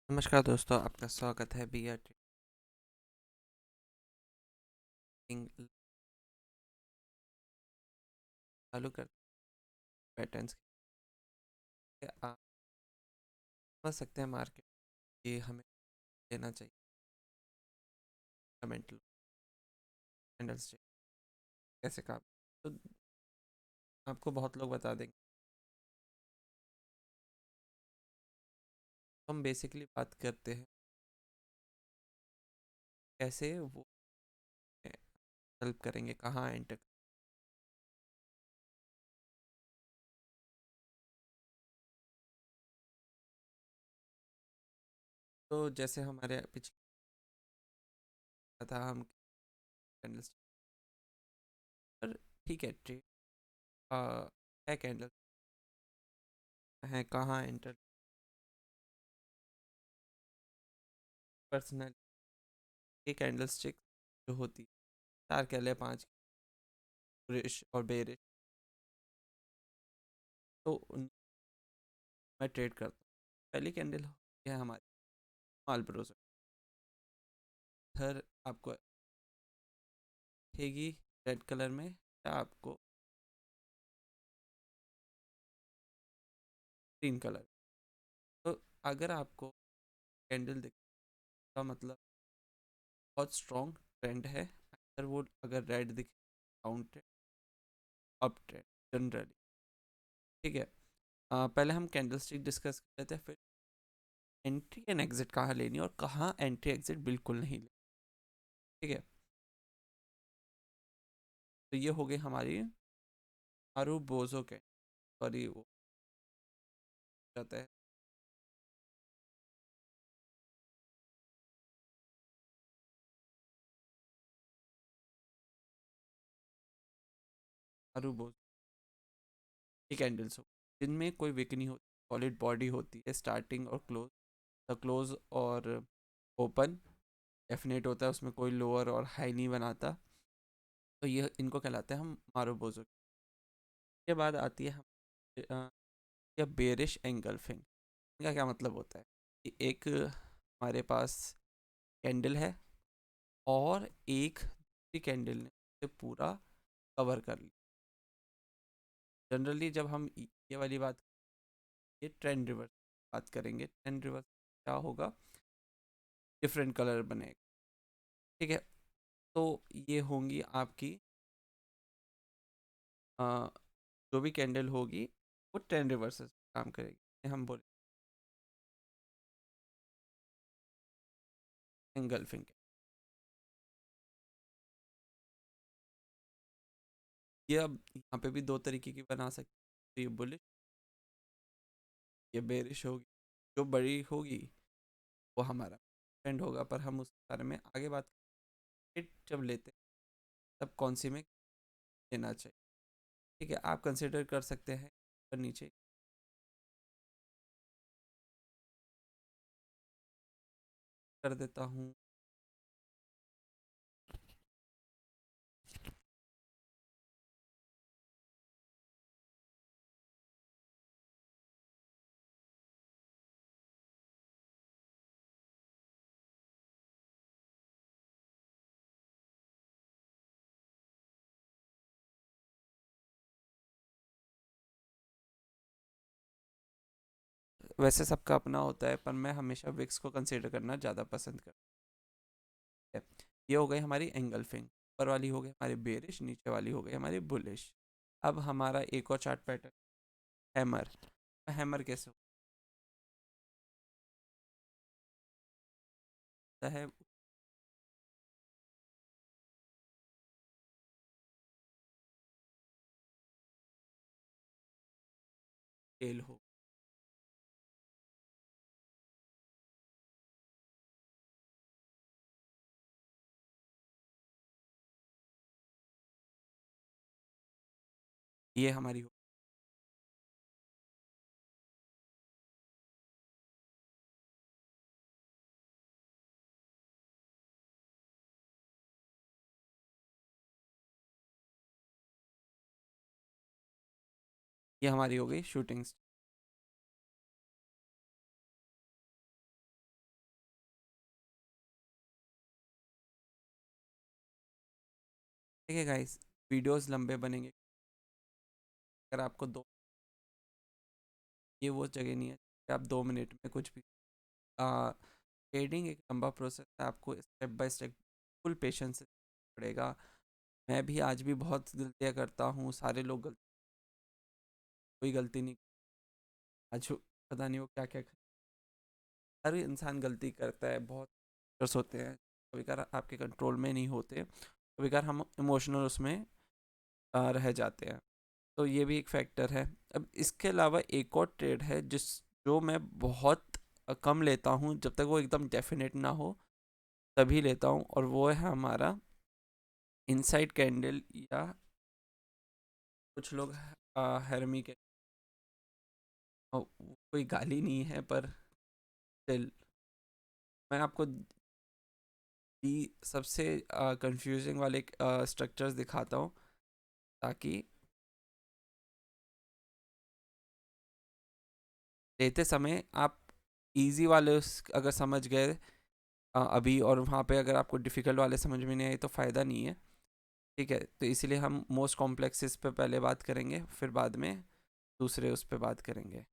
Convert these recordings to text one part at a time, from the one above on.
नमस्कार दोस्तों, आपका स्वागत है बी आर ट्रेडिंग चालू करते पैटर्न्स के। आप समझ सकते हैं मार्केट ये हमें लेना चाहिए फंडामेंटल कैंडल्स कैसे काम। तो आपको बहुत लोग बता देंगे। हम बेसिकली बात करते हैं कैसे वो हेल्प करेंगे, कहाँ एंटर। तो जैसे हमारे पिछले था हम कैंडल्स पर ठीक है ट्रेड है कैंडल है कहाँ एंटर। पर्सनल ये कैंडल स्टिक जो होती है, चार कैंडल पांच बुलिश और बेरिश, तो मैं ट्रेड करता हूँ। पहली कैंडल है हमारी स्मॉल ब्रोजर, इधर आपको दिखेगी रेड कलर में या आपको ग्रीन कलर। तो अगर आपको कैंडल दिखता मतलब बहुत स्ट्रॉन्ग ट्रेंड है। अगर रेड दिखे down trend, up trend generally. ठीक है। पहले हम कैंडल स्टिक डिस्कस कर लेते हैं, फिर एंट्री एंड एग्जिट कहाँ लेनी है और कहाँ एंट्री एग्जिट बिल्कुल नहीं लेनी। ठीक है। तो ये हो गई हमारी मारू बोजो के, सॉरी वो कहते हैं मारू बोजो की कैंडल्स हो जिनमें कोई विक नहीं होती, सॉलिड बॉडी होती है स्टार्टिंग और क्लोज। द क्लोज और ओपन डेफिनेट होता है, उसमें कोई लोअर और हाई नहीं बनाता। तो ये इनको कहलाते हैं हम मारूबोजो। के बाद आती है हम या बेरिश एंगल्फिंग। इनका क्या मतलब होता है कि एक हमारे पास कैंडल है और एक दूसरी कैंडल ने उसे पूरा कवर कर लिया। जनरली जब हम ये वाली बात, ये ट्रेंड रिवर्स बात करेंगे, ट्रेंड रिवर्स क्या होगा, डिफरेंट कलर बनेगा। ठीक है। तो ये होंगी आपकी अ, जो भी कैंडल होगी वो ट्रेंड रिवर्सेस काम करेगी। हम बोले एंगल्फिंग। ये अब यहाँ पे भी दो तरीके की बना सकते हैं। तो ये बुलिश, ये बेरिश होगी। जो बड़ी होगी वो हमारा ट्रेंड होगा, पर हम उस बारे में आगे बात करेंगे जब लेते हैं तब कौन सी में लेना चाहिए। ठीक है, आप कंसिडर कर सकते हैं पर नीचे कर देता हूँ। वैसे सबका अपना होता है, पर मैं हमेशा विक्स को कंसिडर करना ज़्यादा पसंद करता हूँ। ये हो गई हमारी एंगल्फिंग। ऊपर वाली हो गई हमारी बेरिश, नीचे वाली हो गई हमारी बुलिश। अब हमारा एक और चार्ट पैटर्न हैमर। हैमर कैसे होता है? टेल हो, ये हमारी हो, ये हमारी हो गई शूटिंग। देखिए गाइस, वीडियोस लंबे बनेंगे, अगर आपको दो, ये वो जगह नहीं है कि आप 2 मिनट में कुछ भी। ट्रेडिंग एक लंबा प्रोसेस है, आपको step by step full patience से पड़ेगा। मैं भी आज भी बहुत गलतियाँ करता हूँ, सारे लोग कोई गलती नहीं, आज पता नहीं वो क्या क्या, हर इंसान गलती करता है, बहुत errors होते हैं, कभी कभार आपके कंट्रोल में नहीं होते, कभी कभार हम इमोशनल उसमें रह जाते हैं, तो ये भी एक फैक्टर है। अब इसके अलावा एक और ट्रेड है जो मैं बहुत कम लेता हूँ, जब तक वो एकदम डेफिनेट ना हो तभी लेता हूँ, और वो है हमारा इनसाइड कैंडल, या कुछ लोग हेरमी के, कोई गाली नहीं है पर स्टिल मैं आपको दी सबसे कंफ्यूजिंग वाले स्ट्रक्चर्स दिखाता हूँ, ताकि लेते समय आप इजी वाले अगर समझ गए अभी, और वहाँ पे अगर आपको डिफ़िकल्ट वाले समझ में नहीं आए तो फ़ायदा नहीं है। ठीक है, तो इसीलिए हम मोस्ट कॉम्प्लेक्सेस पे पहले बात करेंगे, फिर बाद में दूसरे उस पे बात करेंगे।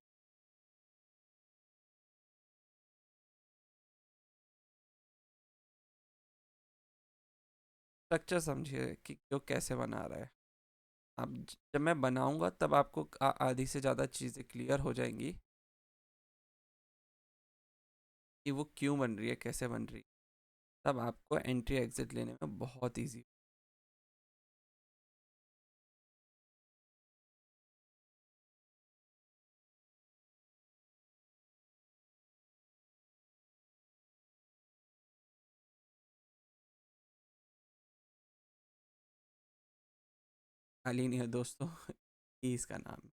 स्ट्रक्चर समझिए कि जो कैसे बना रहा है। अब जब मैं बनाऊंगा तब आपको आधी से ज़्यादा चीज़ें क्लियर हो जाएंगी कि वो क्यों बन रही है, कैसे बन रही है। तब आपको एंट्री एग्जिट लेने में बहुत ईजी। खाली नहीं है दोस्तों, ये इसका नाम है।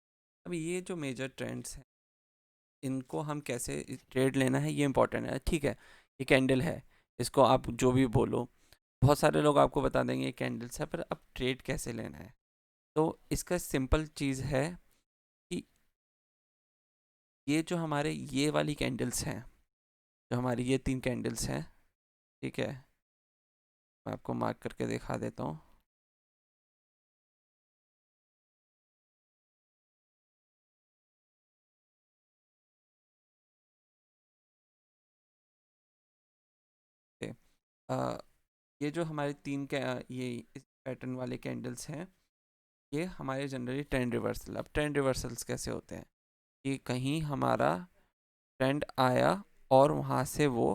अब ये जो मेजर ट्रेंड्स हैं, इनको हम कैसे ट्रेड लेना है ये इंपॉर्टेंट है। ठीक है, ये कैंडल है, इसको आप जो भी बोलो, बहुत सारे लोग आपको बता देंगे ये कैंडल्स है, पर अब ट्रेड कैसे लेना है। तो इसका सिंपल चीज़ है कि ये जो हमारे ये वाली कैंडल्स हैं, जो हमारी ये 3 कैंडल्स हैं, ठीक है, मैं आपको मार्क करके दिखा देता हूँ। ठीक है, ये जो हमारे ये इस पैटर्न वाले कैंडल्स हैं, ये हमारे जनरली ट्रेंड रिवर्सल। अब ट्रेंड रिवर्सल्स कैसे होते हैं कि कहीं हमारा ट्रेंड आया और वहाँ से वो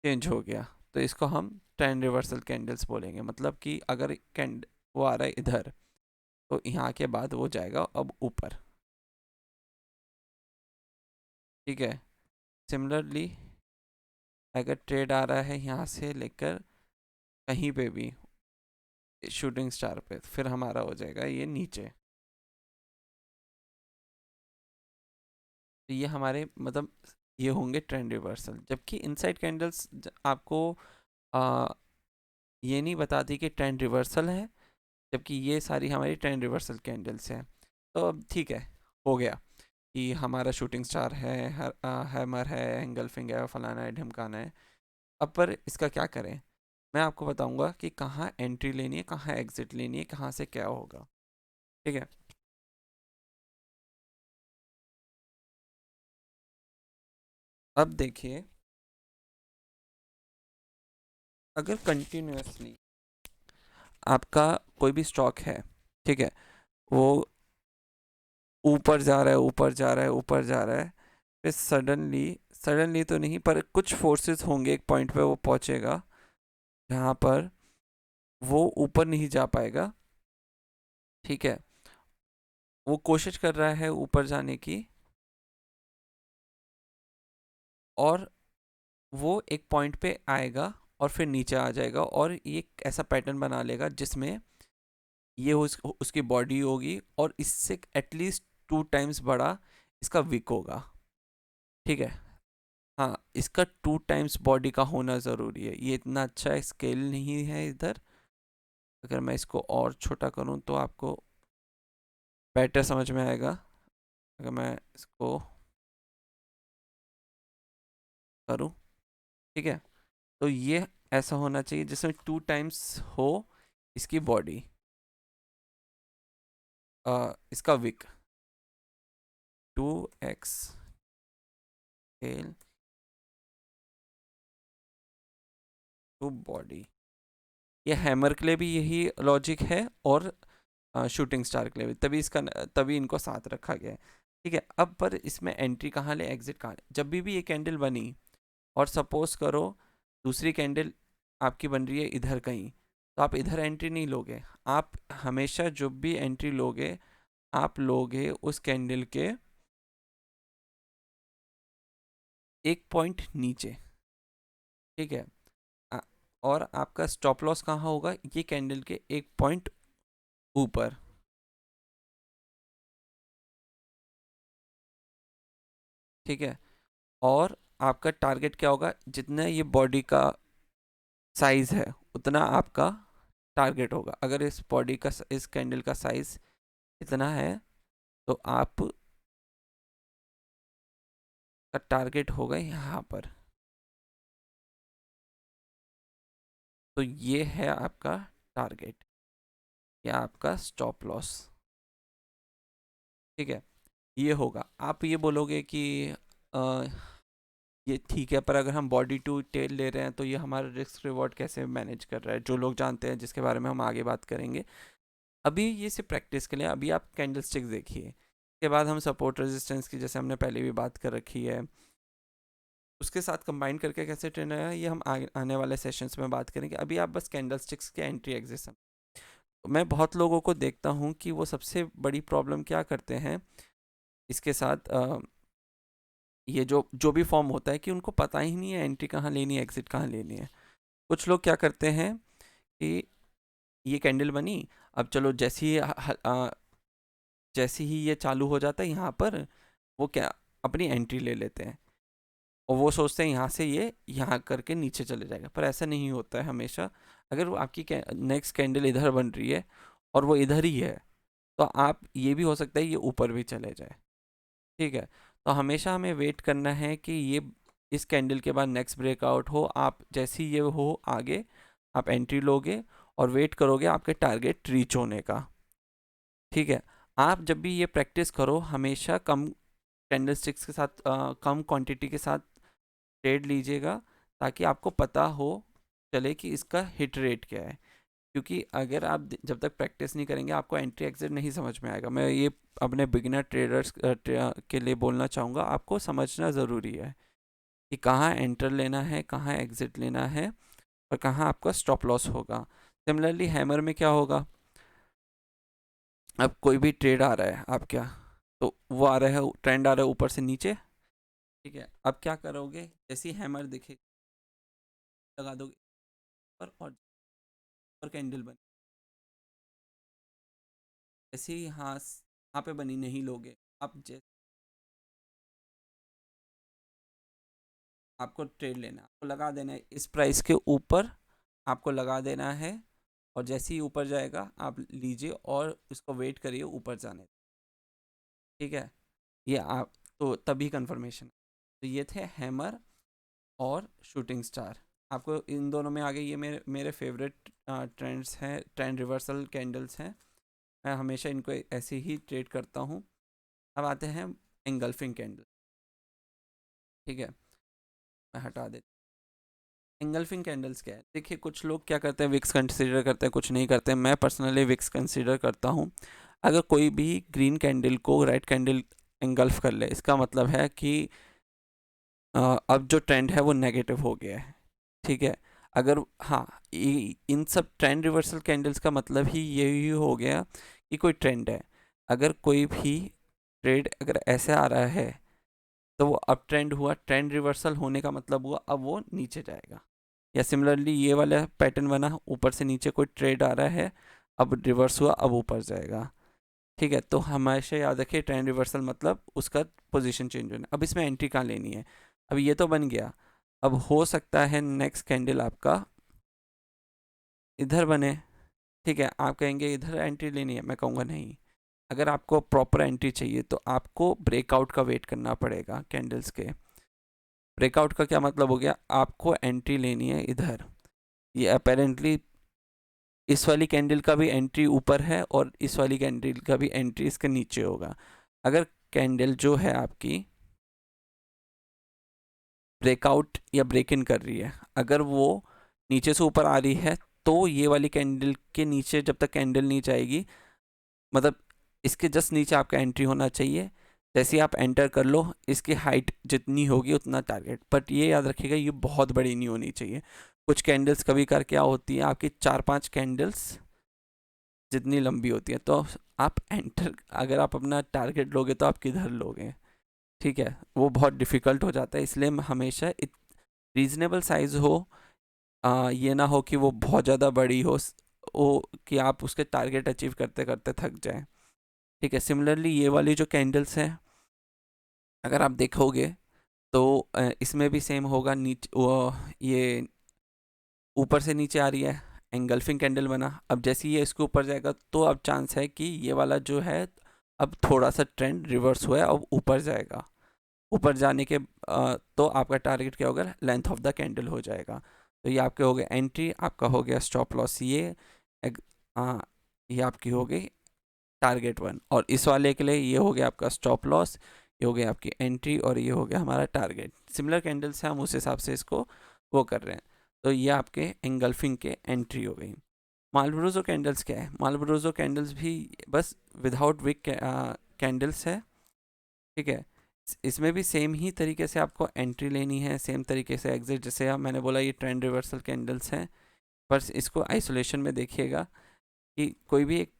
चेंज हो गया, तो इसको हम ट्रेंड रिवर्सल कैंडल्स बोलेंगे। मतलब कि अगर कैंड वो आ रहा है इधर, तो यहाँ के बाद वो जाएगा अब ऊपर। ठीक है, सिमिलरली अगर ट्रेड आ रहा है यहाँ से लेकर कहीं पे भी शूटिंग स्टार पे, फिर हमारा हो जाएगा ये नीचे। तो ये हमारे मतलब ये होंगे ट्रेंड रिवर्सल। जबकि इनसाइड कैंडल्स आपको आ, ये नहीं बताती कि ट्रेंड रिवर्सल है, जबकि ये सारी हमारी ट्रेंड रिवर्सल कैंडल्स हैं। तो अब ठीक है, हो गया कि हमारा शूटिंग स्टार है, हैमर है, एंगल्फिंग है, फलाना है, ढिमकाना है। अब पर इसका क्या करें, मैं आपको बताऊंगा कि कहाँ एंट्री लेनी है, कहाँ एग्जिट लेनी है, कहाँ से क्या होगा। ठीक है, अब देखिए, अगर कंटिन्यूअसली आपका कोई भी स्टॉक है, ठीक है, वो ऊपर जा रहा है, ऊपर जा रहा है, ऊपर जा रहा है, फिर सडनली, सडनली तो नहीं पर कुछ फोर्सेस होंगे, एक पॉइंट पे वो पहुंचेगा जहाँ पर वो ऊपर नहीं जा पाएगा। ठीक है, वो कोशिश कर रहा है ऊपर जाने की, और वो एक पॉइंट पे आएगा और फिर नीचे आ जाएगा, और ये एक ऐसा पैटर्न बना लेगा जिसमें ये उसकी बॉडी होगी और इससे एटलीस्ट 2 टाइम्स बड़ा इसका विक होगा। ठीक है, हाँ, इसका 2 टाइम्स बॉडी का होना ज़रूरी है। ये इतना अच्छा स्केल नहीं है इधर, अगर मैं इसको और छोटा करूँ तो आपको बेटर समझ में आएगा। अगर मैं इसको करूँ, ठीक है, तो ये ऐसा होना चाहिए जिसमें 2 टाइम्स हो इसकी बॉडी। इसका wick 2x tail to body, ये हैमर के लिए भी यही लॉजिक है और शूटिंग स्टार के लिए भी, तभी इनको साथ रखा गया है। ठीक है, अब पर इसमें एंट्री कहाँ ले, एग्जिट कहाँ ले, जब भी ये कैंडल बनी और सपोज करो दूसरी कैंडल आपकी बन रही है इधर कहीं, तो आप इधर एंट्री नहीं लोगे, आप हमेशा जब भी एंट्री लोगे आप लोगे उस कैंडल के एक पॉइंट नीचे। ठीक है, आ- और आपका स्टॉप लॉस कहाँ होगा, ये कैंडल के एक पॉइंट ऊपर। ठीक है, और आपका टारगेट क्या होगा, जितना ये बॉडी का साइज है उतना आपका टारगेट होगा। अगर इस बॉडी का इस कैंडल का साइज इतना है तो आप का टारगेट होगा यहाँ पर। तो ये है आपका टारगेट या आपका स्टॉप लॉस। ठीक है, ये होगा। आप ये बोलोगे कि आ, ये ठीक है, पर अगर हम बॉडी टू टेल ले रहे हैं तो ये हमारा रिस्क रिवॉर्ड कैसे मैनेज कर रहा है, जो लोग जानते हैं जिसके बारे में हम आगे बात करेंगे। अभी ये सिर्फ प्रैक्टिस के लिए, अभी आप कैंडल स्टिक्स देखिए, उसके बाद हम सपोर्ट रेजिस्टेंस की, जैसे हमने पहले भी बात कर रखी है, उसके साथ कंबाइन करके कैसे ट्रेंड आया, ये हम आने वाले सेशंस में बात करेंगे। अभी आप बस कैंडल स्टिक्स के एंट्री एग्जिट। मैं बहुत लोगों को देखता हूँ कि वो सबसे बड़ी प्रॉब्लम क्या करते हैं इसके साथ, ये जो जो भी फॉर्म होता है कि उनको पता ही नहीं है एंट्री कहाँ लेनी है, एग्जिट कहाँ लेनी है। कुछ लोग क्या करते हैं कि ये कैंडल बनी, अब चलो जैसे ही ये चालू हो जाता है यहाँ पर, वो क्या अपनी एंट्री ले लेते हैं और वो सोचते हैं यहाँ से ये यहाँ करके नीचे चले जाएगा, पर ऐसा नहीं होता है हमेशा। अगर वो आपकी नेक्स्ट कैंडल इधर बन रही है और वो इधर ही है, तो आप ये भी हो सकता है ये ऊपर भी चले जाए। ठीक है, तो हमेशा हमें वेट करना है कि ये इस कैंडल के बाद नेक्स्ट ब्रेकआउट हो, आप जैसे ही ये हो आगे आप एंट्री लोगे और वेट करोगे आपके टारगेट रीच होने का। ठीक है, आप जब भी ये प्रैक्टिस करो हमेशा कम कैंडल स्टिक्स के साथ, कम क्वांटिटी के साथ ट्रेड लीजिएगा, ताकि आपको पता हो चले कि इसका हिट रेट क्या है। क्योंकि अगर आप जब तक प्रैक्टिस नहीं करेंगे आपको एंट्री एग्जिट नहीं समझ में आएगा। मैं ये अपने बिगिनर ट्रेडर्स के लिए बोलना चाहूँगा, आपको समझना ज़रूरी है कि कहाँ एंटर लेना है, कहाँ एग्जिट लेना है और कहाँ आपका स्टॉप लॉस होगा। सिमिलरली हैमर में क्या होगा, अब कोई भी ट्रेड आ रहा है आप क्या, तो वो आ रहा है, ट्रेंड आ रहा है ऊपर से नीचे। ठीक है, अब क्या करोगे, जैसे ही हैमर दिखे लगा दोगे और कैंडल बनी, जैसे ही यहाँ पे बनी नहीं लोगे आप, आपको ट्रेड लेना, आपको लगा देना है इस प्राइस के ऊपर, आपको लगा देना है और जैसे ही ऊपर जाएगा आप लीजिए और उसको वेट करिए ऊपर जाने। ठीक है, ये आप तो तभी कंफर्मेशन। तो ये थे हैमर और शूटिंग स्टार। आपको इन दोनों में आगे ये मेरे मेरे फेवरेट ट्रेंड्स हैं, ट्रेंड रिवर्सल कैंडल्स हैं। मैं हमेशा इनको ऐसे ही ट्रेड करता हूँ। अब आते हैं एंगल्फिंग कैंडल। ठीक है, मैं हटा देता। एंगल्फिंग कैंडल्स क्या है, देखिए कुछ लोग क्या करते हैं विक्स कंसीडर करते हैं, कुछ नहीं करते हैं। मैं पर्सनली विक्स कंसीडर करता हूँ। अगर कोई भी ग्रीन कैंडल को रेड कैंडल एंगल्फ कर ले, इसका मतलब है कि अब जो ट्रेंड है वो नेगेटिव हो गया है। ठीक है, अगर हाँ, इन सब ट्रेंड रिवर्सल कैंडल्स का मतलब ही यही हो गया कि कोई ट्रेंड है। अगर कोई भी ट्रेड अगर ऐसे आ रहा है तो वो अप ट्रेंड हुआ, ट्रेंड रिवर्सल होने का मतलब हुआ अब वो नीचे जाएगा। या सिमिलरली ये वाला पैटर्न बना, ऊपर से नीचे कोई ट्रेड आ रहा है, अब रिवर्स हुआ अब ऊपर जाएगा। ठीक है, तो हमेशा याद रखिए ट्रेंड रिवर्सल मतलब उसका पोजीशन चेंज होना। अब इसमें एंट्री कहाँ लेनी है, अब ये तो बन गया, अब हो सकता है नेक्स्ट कैंडल आपका इधर बने। ठीक है, आप कहेंगे इधर एंट्री लेनी है, मैं कहूँगा नहीं। अगर आपको प्रॉपर एंट्री चाहिए तो आपको ब्रेकआउट का वेट करना पड़ेगा कैंडल्स के। ब्रेकआउट का क्या मतलब हो गया, आपको एंट्री लेनी है इधर, ये अपेरेंटली इस वाली कैंडल का भी एंट्री ऊपर है और इस वाली कैंडल का भी एंट्री इसके नीचे होगा। अगर कैंडल जो है आपकी ब्रेकआउट या ब्रेक इन कर रही है, अगर वो नीचे से ऊपर आ रही है, तो ये वाली कैंडल के नीचे जब तक कैंडल नहीं जाएगी, मतलब इसके जस्ट नीचे आपका एंट्री होना चाहिए। जैसे ही आप एंटर कर लो, इसकी हाइट जितनी होगी उतना टारगेट, बट ये याद रखिएगा ये बहुत बड़ी नहीं होनी चाहिए। कुछ कैंडल्स कभी कर क्या होती है, आपकी 4-5 कैंडल्स जितनी लंबी होती है, तो आप एंटर, अगर आप अपना टारगेट लोगे तो आप किधर लोगे, ठीक है, वो बहुत डिफ़िकल्ट हो जाता है। इसलिए हमेशा रीजनेबल साइज़ हो, ये ना हो कि वो बहुत ज़्यादा बड़ी हो, कि आप उसके टारगेट अचीव करते करते थक जाएं, ठीक है। सिमिलरली ये वाली जो कैंडल्स हैं, अगर आप देखोगे तो इसमें भी सेम होगा। ये ऊपर से नीचे आ रही है, एंगल्फिंग कैंडल बना। अब जैसे ही ये इसके ऊपर जाएगा, तो अब चांस है कि ये वाला जो है, अब थोड़ा सा ट्रेंड रिवर्स हुआ है, अब ऊपर जाएगा। ऊपर जाने के तो आपका टारगेट क्या होगा, लेंथ ऑफ द कैंडल हो जाएगा। तो ये आपके हो गए एंट्री, आपका हो गया स्टॉप लॉस, ये आपकी हो गई टारगेट 1। और इस वाले के लिए ये हो गया आपका स्टॉप लॉस, ये हो गया आपकी एंट्री, और ये हो गया हमारा टारगेट। सिमिलर कैंडल्स हैं, हम उस हिसाब से इसको वो कर रहे हैं। तो ये आपके एंगल्फिंग के एंट्री हो गई। मालब्रोजो कैंडल्स क्या है, मालब्रोजो कैंडल्स भी बस विदाउट विक कैंडल्स है, ठीक है। इसमें भी सेम ही तरीके से आपको एंट्री लेनी है, सेम तरीके से एग्जिट। जैसे आप, मैंने बोला ये ट्रेंड रिवर्सल कैंडल्स हैं, पर इसको आइसोलेशन में देखिएगा कि कोई भी एक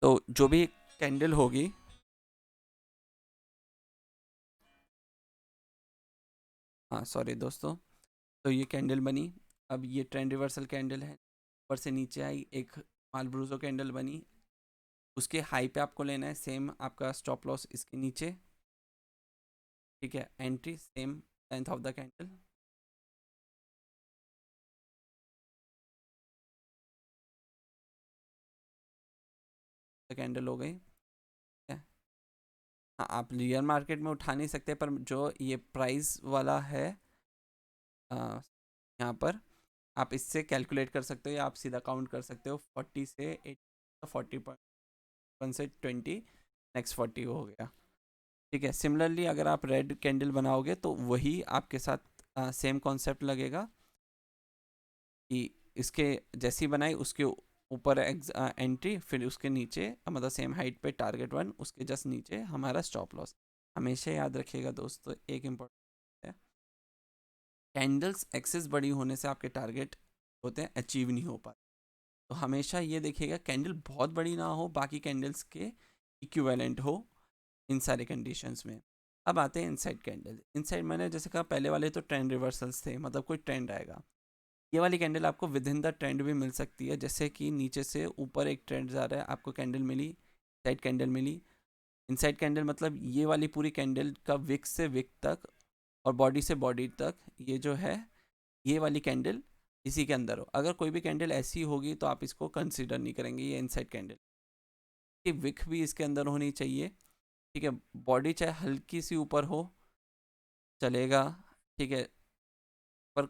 तो जो भी कैंडल होगी, हाँ सॉरी दोस्तों, तो ये कैंडल बनी। अब ये ट्रेंड रिवर्सल कैंडल है, ऊपर से नीचे आई, एक मालब्रूजो कैंडल बनी, उसके हाई पे आपको लेना है, सेम आपका स्टॉप लॉस इसके नीचे, ठीक है। Entry same length of the candle, candle हो गई, ठीक है। हाँ, आप रियल मार्केट में उठा नहीं सकते, पर जो ये प्राइस वाला है यहाँ पर, आप इससे कैलकुलेट कर सकते हो, या आप सीधा काउंट कर सकते हो 40 से 80, 40.1 से 20, नेक्स्ट 40 हो गया, ठीक है। सिमिलरली अगर आप रेड कैंडल बनाओगे, तो वही आपके साथ सेम कॉन्सेप्ट लगेगा कि इसके जैसी बनाई, उसके ऊपर एंट्री, फिर उसके नीचे, मतलब सेम हाइट पे टारगेट 1, उसके जस्ट नीचे हमारा स्टॉप लॉस। हमेशा याद रखिएगा दोस्तों, एक इम्पोर्टेंट है, कैंडल्स एक्सेस बड़ी होने से आपके टारगेट होते हैं अचीव नहीं हो पाते। तो हमेशा ये देखिएगा कैंडल बहुत बड़ी ना हो, बाकी कैंडल्स के इक्विवेलेंट हो इन सारे कंडीशंस में। अब आते हैं इनसाइड कैंडल। इनसाइड मैंने जैसे कहा, पहले वाले तो ट्रेंड रिवर्सल्स थे, मतलब कोई ट्रेंड आएगा। ये वाली कैंडल आपको विद इन द ट्रेंड भी मिल सकती है, जैसे कि नीचे से ऊपर एक ट्रेंड जा रहा है, आपको कैंडल मिली, साइड कैंडल मिली। इनसाइड कैंडल मतलब ये वाली पूरी कैंडल का विक से विक तक और बॉडी से बॉडी तक, ये जो है ये वाली कैंडल इसी के अंदर हो। अगर कोई भी कैंडल ऐसी होगी तो आप इसको कंसिडर नहीं करेंगे ये इनसाइड कैंडल, कि विक भी इसके अंदर होनी चाहिए, ठीक है। बॉडी चाहे हल्की सी ऊपर हो चलेगा, ठीक है, पर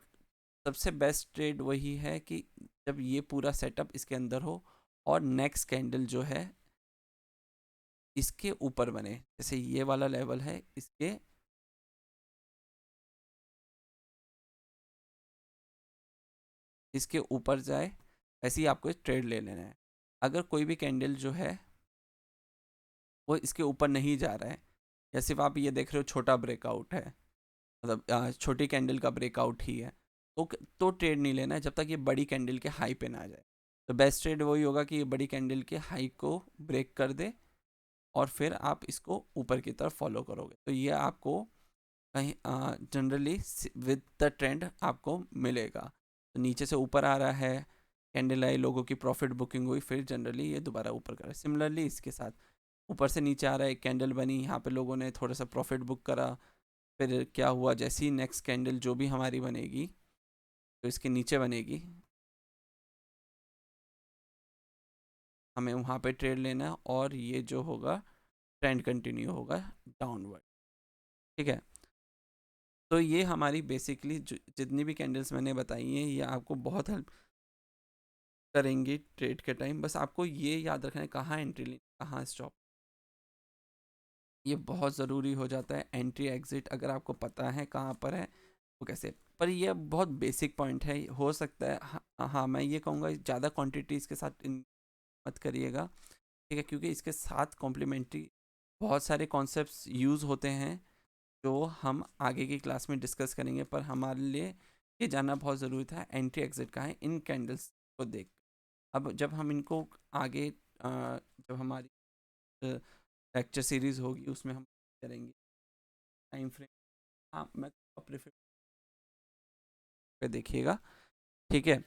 सबसे बेस्ट ट्रेड वही है कि जब ये पूरा सेटअप इसके अंदर हो और नेक्स्ट कैंडल जो है इसके ऊपर बने, जैसे ये वाला लेवल है, इसके ऊपर जाए, ऐसे ही आपको ट्रेड ले लेना है। अगर कोई भी कैंडल जो है वो इसके ऊपर नहीं जा रहा है, या सिर्फ आप ये देख रहे हो छोटा ब्रेकआउट है, मतलब छोटी कैंडल का ब्रेकआउट ही है, तो ट्रेड नहीं लेना है जब तक ये बड़ी कैंडल के हाई पे ना आ जाए। तो बेस्ट ट्रेड वही होगा कि ये बड़ी कैंडल के हाई को ब्रेक कर दे, और फिर आप इसको ऊपर की तरफ फॉलो करोगे, तो ये आपको कहीं जनरली विद द ट्रेंड आपको मिलेगा। तो नीचे से ऊपर आ रहा है, कैंडल आई, लोगों की प्रॉफिट बुकिंग हुई, फिर जनरली ये दोबारा ऊपर कर रहा है। सिमिलरली इसके साथ ऊपर से नीचे आ रहा है, एक कैंडल बनी, यहाँ पे लोगों ने थोड़ा सा प्रॉफिट बुक करा, फिर क्या हुआ, जैसी नेक्स्ट कैंडल जो भी हमारी बनेगी, तो इसके नीचे बनेगी, हमें वहाँ पे ट्रेड लेना है, और ये जो होगा ट्रेंड कंटिन्यू होगा डाउनवर्ड। ठीक है, तो ये हमारी बेसिकली जितनी भी कैंडल्स मैंने बताई हैं ये आपको बहुत हेल्प करेंगी ट्रेड के टाइम। बस आपको ये याद रखना है कहाँ एंट्री लेनी, कहाँ स्टॉप, ये बहुत ज़रूरी हो जाता है। एंट्री एग्जिट अगर आपको पता है कहाँ पर है वो कैसे, पर ये बहुत बेसिक पॉइंट है। हो सकता है हाँ मैं ये कहूँगा ज़्यादा क्वांटिटीज़ के साथ मत करिएगा, ठीक है, क्योंकि इसके साथ कॉम्प्लीमेंट्री बहुत सारे कॉन्सेप्ट्स यूज़ होते हैं जो हम आगे की क्लास में डिस्कस करेंगे। पर हमारे लिए ये जानना बहुत ज़रूरी था एंट्री एग्जिट कहाँ है इन कैंडल्स को देख। अब जब हम इनको आगे जब हमारी लेक्चर सीरीज़ होगी उसमें हम करेंगे टाइम फ्रेम। हाँ मैं प्रेफर पे देखिएगा, ठीक है।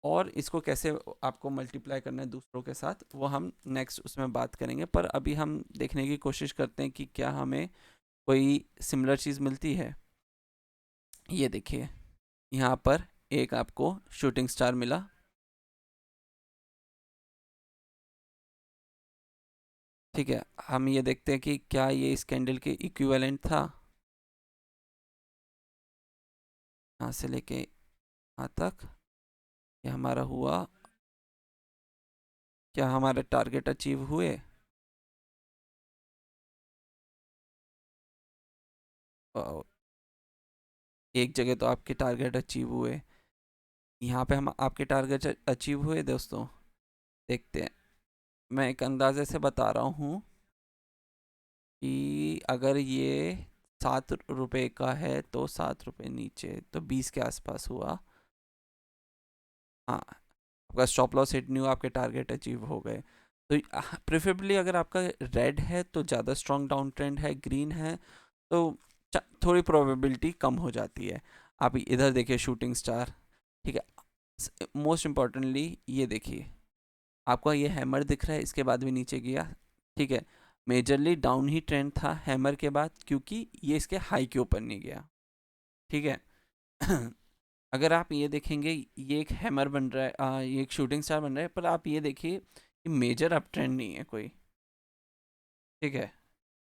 और इसको कैसे आपको मल्टीप्लाई करना है दूसरों के साथ वो हम नेक्स्ट उसमें बात करेंगे। पर अभी हम देखने की कोशिश करते हैं कि क्या हमें कोई सिमिलर चीज़ मिलती है। ये देखिए यहाँ पर एक आपको शूटिंग स्टार मिला, ठीक है। हम ये देखते हैं कि क्या ये इस कैंडल के इक्विवेलेंट था, यहाँ से लेके यहाँ तक ये हमारा हुआ, क्या हमारे टारगेट अचीव हुए। एक जगह तो आपके टारगेट अचीव हुए, यहाँ पे हम आपके टारगेट अचीव हुए दोस्तों, देखते हैं। मैं एक अंदाजे से बता रहा हूँ कि अगर ये 7 रुपये का है तो 7 रुपये नीचे तो 20 के आसपास हुआ। हाँ आपका स्टॉप लॉस हिट नहीं हुआ, आपके टारगेट अचीव हो गए। तो प्रेफरेबली अगर आपका रेड है तो ज़्यादा स्ट्रॉन्ग डाउन ट्रेंड है, ग्रीन है तो थोड़ी प्रोबेबिलिटी कम हो जाती है। आप इधर देखिए शूटिंग स्टार, ठीक है। मोस्ट इम्पॉर्टेंटली ये देखिए आपको ये हैमर दिख रहा है, इसके बाद भी नीचे गया, ठीक है। मेजरली डाउन ही ट्रेंड था हैमर के बाद क्योंकि ये इसके हाई के ऊपर नहीं गया, ठीक है। अगर आप ये देखेंगे ये एक हैमर बन रहा है, ये एक शूटिंग स्टार बन रहा है, पर आप ये देखिए कि मेजर अप ट्रेंड नहीं है कोई, ठीक है।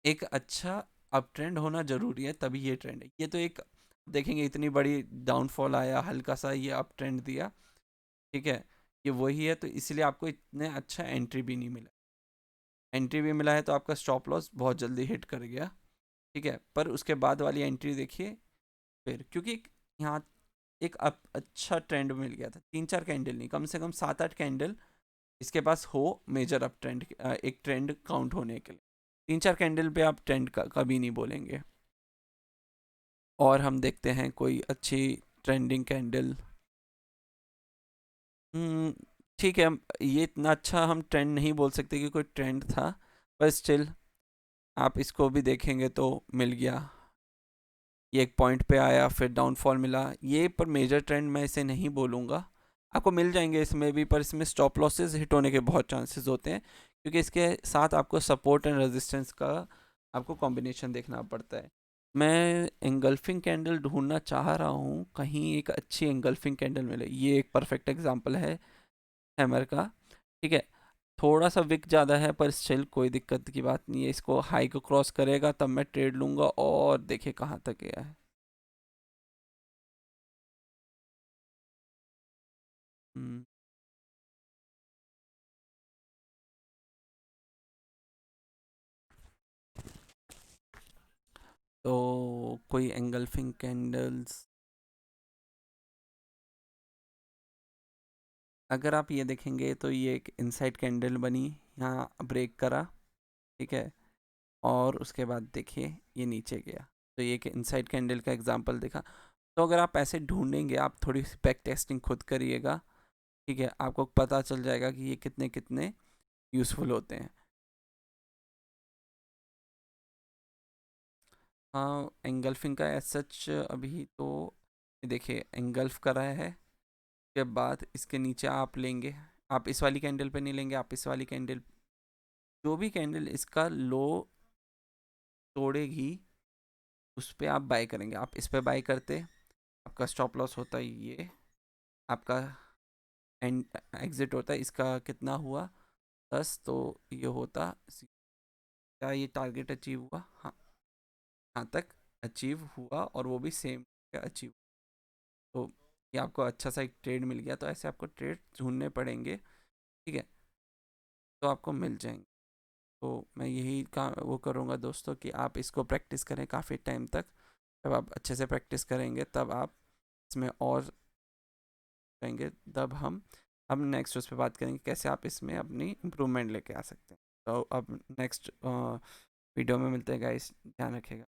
एक अच्छा अप ट्रेंड होना जरूरी है तभी ये ट्रेंड है। ये तो एक देखेंगे इतनी बड़ी डाउनफॉल आया, हल्का सा ये अप ट्रेंड दिया, ठीक है। ये वही है, तो इसलिए आपको इतने अच्छा एंट्री भी नहीं मिला। एंट्री भी मिला है तो आपका स्टॉप लॉस बहुत जल्दी हिट कर गया, ठीक है। पर उसके बाद वाली एंट्री देखिए फिर, क्योंकि यहाँ एक अच्छा ट्रेंड मिल गया था, 3-4 कैंडल नहीं, कम से कम 7-8 कैंडल इसके पास हो मेजर अप ट्रेंड, एक ट्रेंड काउंट होने के लिए। 3-4 कैंडल पे आप ट्रेंड का कभी नहीं बोलेंगे। और हम देखते हैं कोई अच्छी ट्रेंडिंग कैंडल। हम्म, ठीक है, ये इतना अच्छा हम ट्रेंड नहीं बोल सकते कि कोई ट्रेंड था, पर स्टिल आप इसको भी देखेंगे तो मिल गया। ये एक पॉइंट पे आया फिर डाउनफॉल मिला, ये पर मेजर ट्रेंड मैं इसे नहीं बोलूँगा। आपको मिल जाएंगे इसमें भी, पर इसमें स्टॉप लॉसेस हिट होने के बहुत चांसेस होते हैं क्योंकि इसके साथ आपको सपोर्ट एंड रेजिस्टेंस का आपको कॉम्बिनेशन देखना पड़ता है। मैं एंगल्फिंग कैंडल ढूंढना चाह रहा हूँ, कहीं एक अच्छी एंगल्फिंग कैंडल मिले। ये एक परफेक्ट एग्जांपल है हैमर का, ठीक है। थोड़ा सा विक ज़्यादा है पर स्टिल कोई दिक्कत की बात नहीं है, इसको हाई को क्रॉस करेगा तब मैं ट्रेड लूँगा। और देखिए कहाँ तक गया है। हम्म, तो कोई एंगल्फिंग कैंडल्स अगर आप ये देखेंगे तो ये एक इनसाइड कैंडल बनी, यहाँ ब्रेक करा, ठीक है। और उसके बाद देखिए ये नीचे गया, तो ये एक इनसाइड कैंडल का एग्जांपल देखा। तो अगर आप ऐसे ढूंढेंगे, आप थोड़ी सी बैक टेस्टिंग खुद करिएगा, ठीक है, आपको पता चल जाएगा कि ये कितने कितने यूज़फुल होते हैं। हाँ एंगल्फिंग का एज सच अभी तो ये देखिए एंगल्फ करा है, के बाद इसके नीचे आप लेंगे, आप इस वाली कैंडल पे नहीं लेंगे, आप इस वाली कैंडल, जो भी कैंडल इसका लो तोड़ेगी उस पे आप बाय करेंगे। आप इस पे बाय करते, आपका स्टॉप लॉस होता है ये, आपका एंड एग्जिट होता है, इसका कितना हुआ 10 तो ये होता क्या ये टारगेट अचीव हुआ? हाँ, यहाँ तक अचीव हुआ और वो भी सेम अचीव। तो ये आपको अच्छा सा एक ट्रेड मिल गया। तो ऐसे आपको ट्रेड ढूंढने पड़ेंगे, ठीक है, तो आपको मिल जाएंगे। तो मैं यही वो करूँगा दोस्तों कि आप इसको प्रैक्टिस करें काफ़ी टाइम तक। जब आप अच्छे से प्रैक्टिस करेंगे तब आप इसमें और करेंगे, तब हम नेक्स्ट उस पर बात करेंगे कैसे आप इसमें अपनी इम्प्रूवमेंट लेके आ सकते हैं। तो अब नेक्स्ट वीडियो में मिलते हैं गाइस, ध्यान रखिएगा।